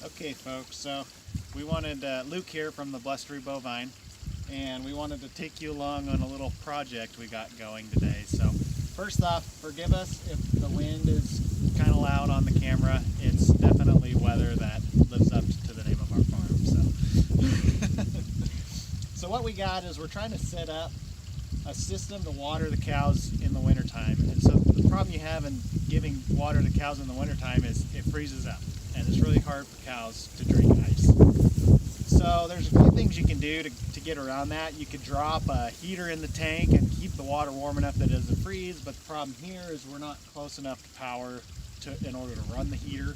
Okay folks, so we wanted, Luke here from the Blustery Bovine, and we wanted to take you along on a little project we got going today. So first off, forgive us if the wind is kind of loud on the camera. It's definitely weather that lives up to the name of our farm. So what we got is we're trying to set up a system to water the cows in the wintertime. And so the problem you have in giving water to cows in the wintertime is it freezes up. And it's really hard for cows to drink ice. So there's a few things you can do to get around that. You could drop a heater in the tank and keep the water warm enough that it doesn't freeze, but the problem here is we're not close enough to power in order to run the heater.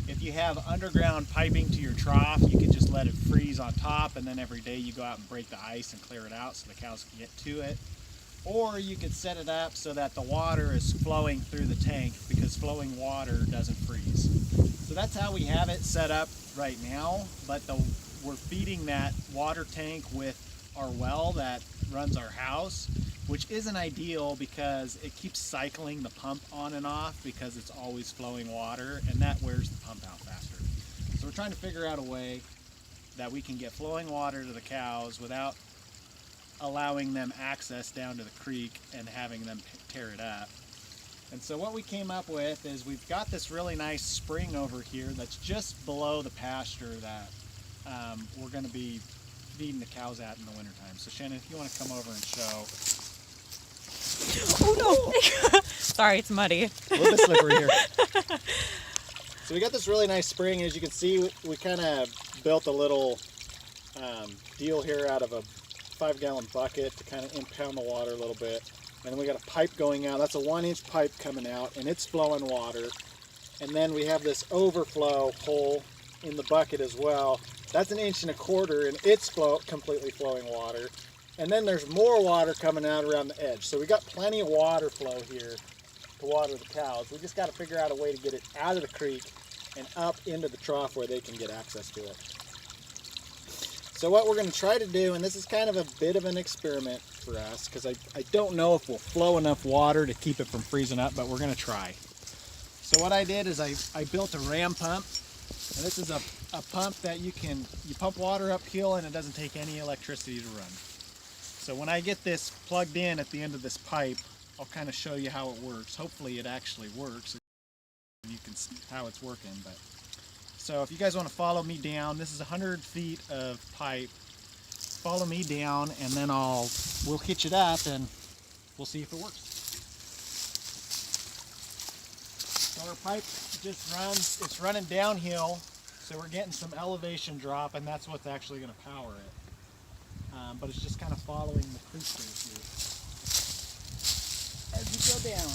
If you have underground piping to your trough, you can just let it freeze on top, and then every day you go out and break the ice and clear it out so the cows can get to it. Or you could set it up so that the water is flowing through the tank, because flowing water doesn't freeze. So that's how we have it set up right now, but we're feeding that water tank with our well that runs our house, which isn't ideal because it keeps cycling the pump on and off because it's always flowing water, and that wears the pump out faster. So we're trying to figure out a way that we can get flowing water to the cows without allowing them access down to the creek and having them tear it up. And so what we came up with is we've got this really nice spring over here that's just below the pasture that we're going to be feeding the cows at in the wintertime. So Shannon, if you want to come over and show. Oh no! Sorry, it's muddy. A little bit slippery here. So we got this really nice spring. As you can see, we kind of built a little deal here out of a 5-gallon bucket to kind of impound the water a little bit. And then we got a pipe going out. That's a 1-inch pipe coming out, and it's flowing water. And then we have this overflow hole in the bucket as well. That's 1.25 inches, and it's completely flowing water. And then there's more water coming out around the edge. So we got plenty of water flow here to water the cows. We just got to figure out a way to get it out of the creek and up into the trough where they can get access to it. So what we're going to try to do, and this is kind of a bit of an experiment for us, because I don't know if we'll flow enough water to keep it from freezing up, but we're going to try. So what I did is I built a ram pump, and this is a pump that you pump water uphill and it doesn't take any electricity to run. So when I get this plugged in at the end of this pipe, I'll kind of show you how it works. Hopefully it actually works and you can see how it's working. But so if you guys want to follow me down, this is 100 feet of pipe. Follow me down, and then we'll hitch it up and we'll see if it works. So our pipe just runs, it's running downhill, so we're getting some elevation drop, and that's what's actually going to power it. But it's just kind of following the creek here as you go down.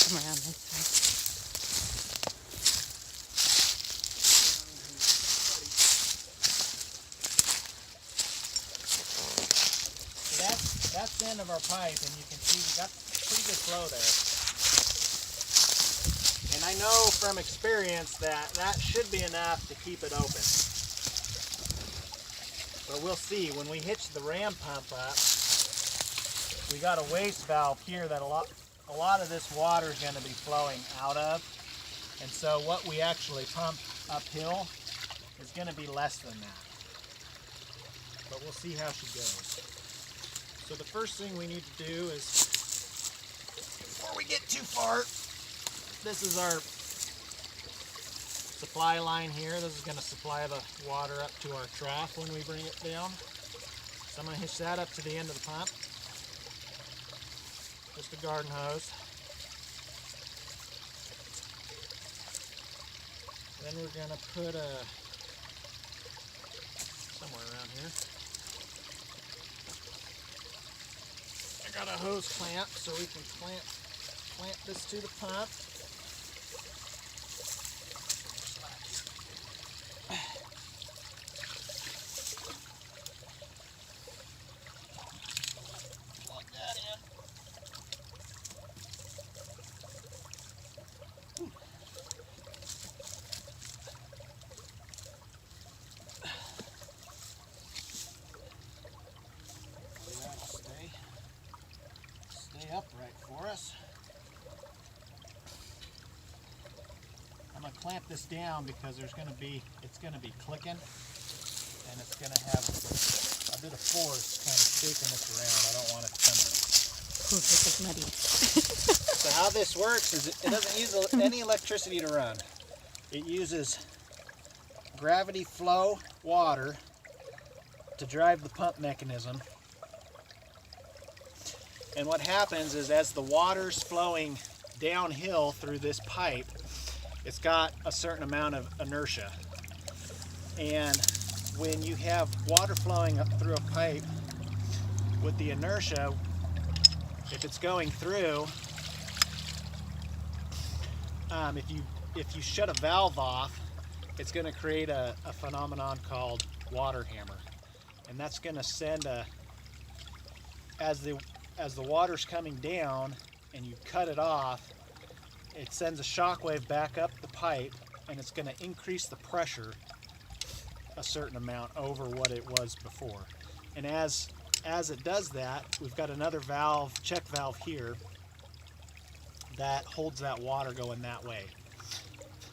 Come around this way. So that's the end of our pipe, and you can see we got pretty good flow there. And I know from experience that should be enough to keep it open. But we'll see. When we hitch the ram pump up, we got a waste valve here that a lot of this water is going to be flowing out of. And so what we actually pump uphill is going to be less than that. But we'll see how she goes. So the first thing we need to do is, before we get too far, this is our supply line here. This is going to supply the water up to our trough when we bring it down. So I'm going to hitch that up to the end of the pump. Just a garden hose. Then we're going to put somewhere around here. I got a hose clamp so we can clamp this to the pump. clamp this down because it's going to be clicking, and it's going to have a bit of force kind of shaking this around. I don't want it to come in. Ooh, this is muddy. So how this works is it doesn't use any electricity to run. It uses gravity flow water to drive the pump mechanism. And what happens is as the water's flowing downhill through this pipe, it's got a certain amount of inertia. And when you have water flowing up through a pipe with the inertia, if it's going through, if you shut a valve off, it's going to create a phenomenon called water hammer, and that's going to send as the water's coming down and you cut it off, it sends a shock wave back up the pipe, and it's going to increase the pressure a certain amount over what it was before. And as it does that, we've got another valve, check valve here, that holds that water going that way.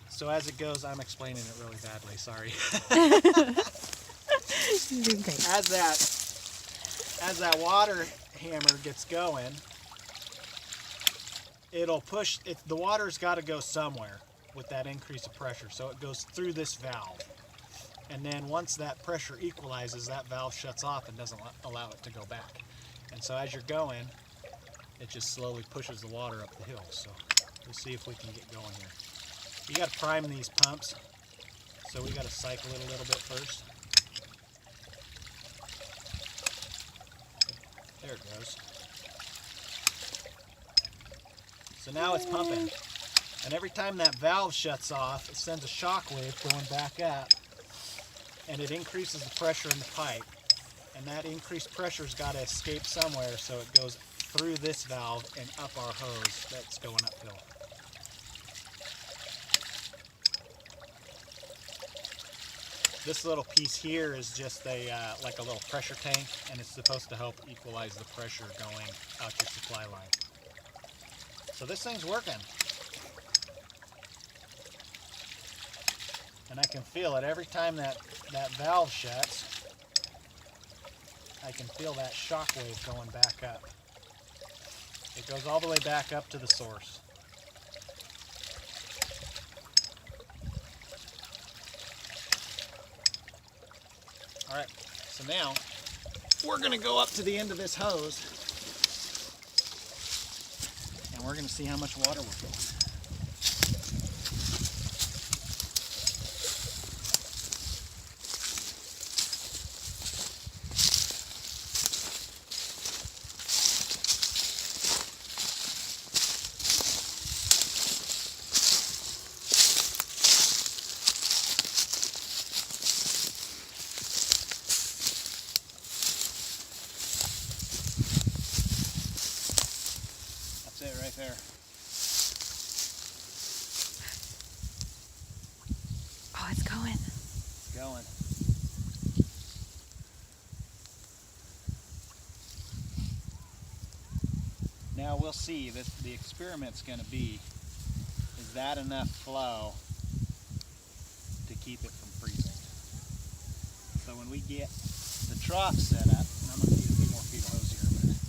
So as it goes, I'm explaining it really badly, sorry. You're doing great. As that water hammer gets going, it'll push it. The water's got to go somewhere with that increase of pressure, so it goes through this valve. And then once that pressure equalizes, that valve shuts off and doesn't allow it to go back. And so as you're going, it just slowly pushes the water up the hill. So we'll see if we can get going here. You got to prime these pumps, so we got to cycle it a little bit first. There it goes. So now it's pumping, and every time that valve shuts off, it sends a shock wave going back up, and it increases the pressure in the pipe. And that increased pressure's got to escape somewhere, so it goes through this valve and up our hose that's going uphill. This little piece here is just like a little pressure tank, and it's supposed to help equalize the pressure going out your supply line. So this thing's working. And I can feel it every time that valve shuts. I can feel that shock wave going back up. It goes all the way back up to the source. All right, so now we're going to go up to the end of this hose, and we're going to see how much water we're filling. That's it right there. Oh, it's going. It's going. Now we'll see that the experiment's going to be, is that enough flow to keep it from freezing? So when we get the trough set up, and I'm going to need a few more feet of hose here in a minute,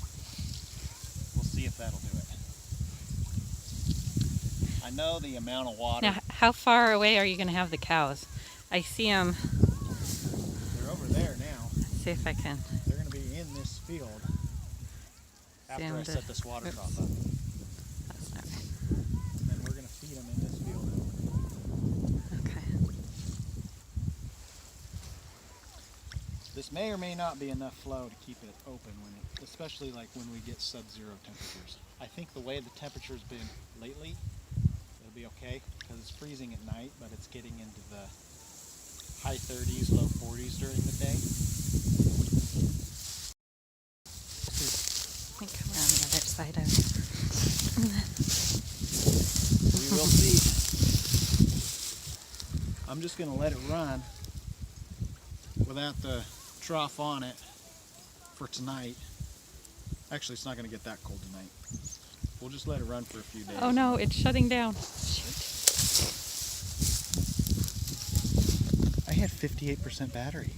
we'll see if that'll do it. I know the amount of water. Now, how far away are you going to have the cows? I see them. They're over there now. Let's see if I can. They're going to be in this field after I set this water trough up. That's not right. And then we're going to feed them in this field. Okay. This may or may not be enough flow to keep it open, especially like when we get sub-zero temperatures. I think the way the temperature's been lately, it'll be okay because it's freezing at night, but it's getting into the high 30s, low 40s during the day. Let me come around the other side of We will see. I'm just going to let it run without the trough on it for tonight. Actually, it's not going to get that cold tonight. We'll just let it run for a few days. Oh no, it's shutting down. Shoot. 58% battery.